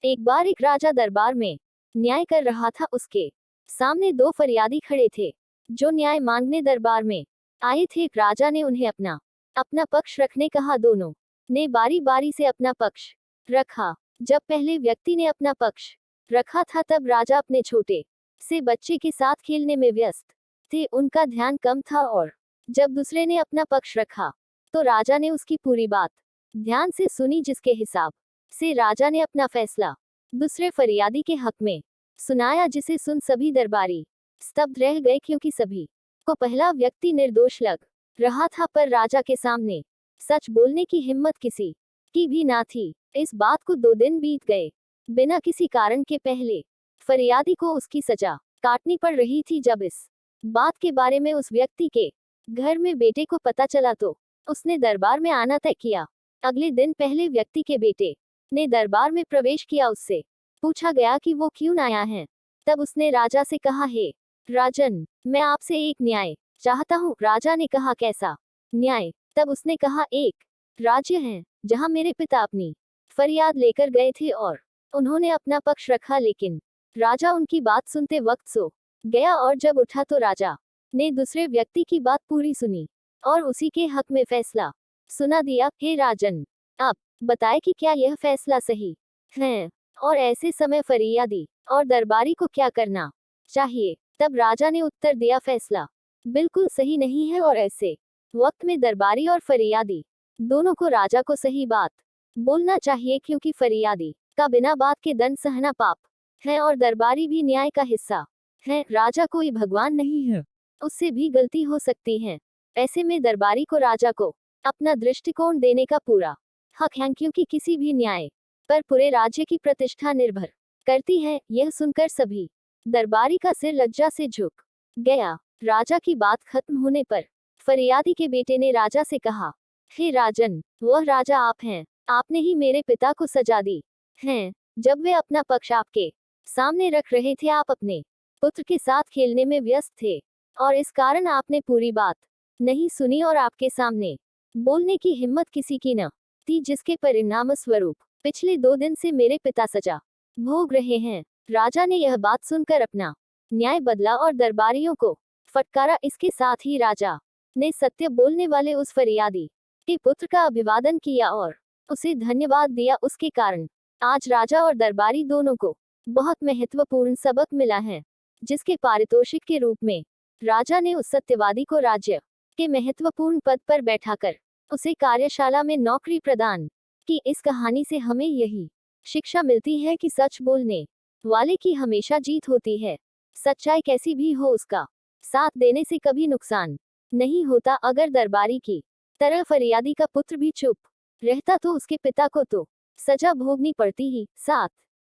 एक बार एक राजा दरबार में न्याय कर रहा था। उसके सामने दो फरियादी खड़े थे जो न्याय मांगने दरबार में आए थे। राजा ने उन्हें अपना अपना पक्ष रखने कहा। दोनों ने बारी बारी से अपना पक्ष रखा। जब पहले व्यक्ति ने अपना पक्ष रखा था तब राजा अपने छोटे से बच्चे के साथ खेलने में व्यस्त थे, उनका ध्यान कम था। और जब दूसरे ने अपना पक्ष रखा तो राजा ने उसकी पूरी बात ध्यान से सुनी, जिसके हिसाब से राजा ने अपना फैसला दूसरे फरियादी के हक में सुनाया, जिसे सुन सभी दरबारी स्तब्ध रह गए, क्योंकि सभी को पहला व्यक्ति निर्दोष लग रहा था। पर राजा के सामने सच बोलने की हिम्मत किसी की भी ना थी। इस बात को 2 दिन बीत गए बिना किसी कारण के। पहले फरियादी को उसकी सजा काटनी पड़ रही थी। जब इस बात के बारे में उस व्यक्ति के घर में बेटे को पता चला तो उसने दरबार में आना तय किया। अगले दिन पहले व्यक्ति के बेटे ने दरबार में प्रवेश किया। उससे पूछा गया कि वो क्यों आया है। तब उसने राजा से कहा, हे राजन, मैं आपसे एक न्याय चाहता हूँ। राजा ने कहा, कैसा न्याय? तब उसने कहा, एक राज्य है जहाँ मेरे पिता अपनी फरियाद लेकर गए थे और उन्होंने अपना पक्ष रखा, लेकिन राजा उनकी बात सुनते वक्त सो गया। और जब उठा तो राजा ने दूसरे व्यक्ति की बात पूरी सुनी और उसी के हक में फैसला सुना दिया। हे राजन, आप बताए कि क्या यह फैसला सही है और ऐसे समय फरियादी और दरबारी को क्या करना चाहिए? तब राजा ने उत्तर दिया, फैसला बिल्कुल सही नहीं है और ऐसे वक्त में दरबारी और फरियादी दोनों को राजा को सही बात बोलना चाहिए, क्योंकि फरियादी का बिना बात के दंड सहना पाप है और दरबारी भी न्याय का हिस्सा है। राजा कोई भगवान नहीं है, उससे भी गलती हो सकती है। ऐसे में दरबारी को राजा को अपना दृष्टिकोण देने का पूरा हक है, क्योंकि किसी भी न्याय पर पूरे राज्य की प्रतिष्ठा निर्भर करती है। यह सुनकर सभी दरबारी का सिर लज्जा से झुक गया। राजा की बात खत्म होने पर फरियादी के बेटे ने राजा से कहा, हे राजन, वह राजा आप हैं। आपने ही मेरे पिता को सजा दी है। जब वे अपना पक्ष आपके सामने रख रहे थे, आप अपने पुत्र के साथ खेलने में व्यस्त थे और इस कारण आपने पूरी बात नहीं सुनी और आपके सामने बोलने की हिम्मत किसी की न थी, जिसके परिणाम स्वरूप पिछले 2 दिन से मेरे पिता सजा भोग रहे हैं। राजा ने यह बात सुनकर अपना न्याय बदला और दरबारियों को फटकारा। इसके साथ ही राजा ने सत्य बोलने वाले उस फरियादी के पुत्र का अभिवादन किया और उसे धन्यवाद दिया। उसके कारण आज राजा और दरबारी दोनों को बहुत महत्वपूर्ण सबक मिला है, जिसके पारितोषिक के रूप में राजा ने उस सत्यवादी को राज्य के महत्वपूर्ण पद पर बैठाकर उसे कार्यशाला में नौकरी प्रदान की। इस कहानी से हमें यही शिक्षा मिलती है कि सच बोलने वाले की हमेशा जीत होती है। सच्चाई कैसी भी हो, उसका साथ देने से कभी नुकसान नहीं होता। अगर दरबारी की तरह फरियादी का पुत्र भी चुप रहता तो उसके पिता को तो सजा भोगनी पड़ती ही। साथ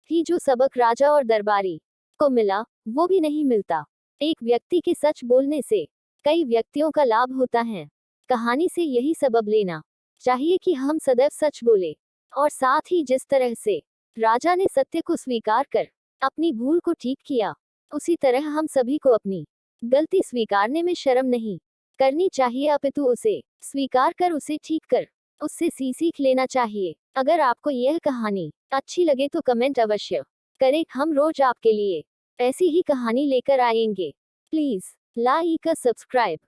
ही जो सबक राजा और दरबारी को मिला वो भी नहीं मिलता। एक व्यक्ति के सच बोलने से कई व्यक्तियों का लाभ होता है। कहानी से यही सबक लेना चाहिए कि हम सदैव सच बोले और साथ ही जिस तरह से राजा ने सत्य को स्वीकार कर अपनी भूल को ठीक किया, उसी तरह हम सभी को अपनी गलती स्वीकारने में शर्म नहीं करनी चाहिए, अपितु उसे स्वीकार कर उसे ठीक कर उससे सीख लेना चाहिए। अगर आपको यह कहानी अच्छी लगे तो कमेंट अवश्य करें। हम रोज आपके लिए ऐसी ही कहानी लेकर आएंगे। प्लीज लाइक और सब्सक्राइब।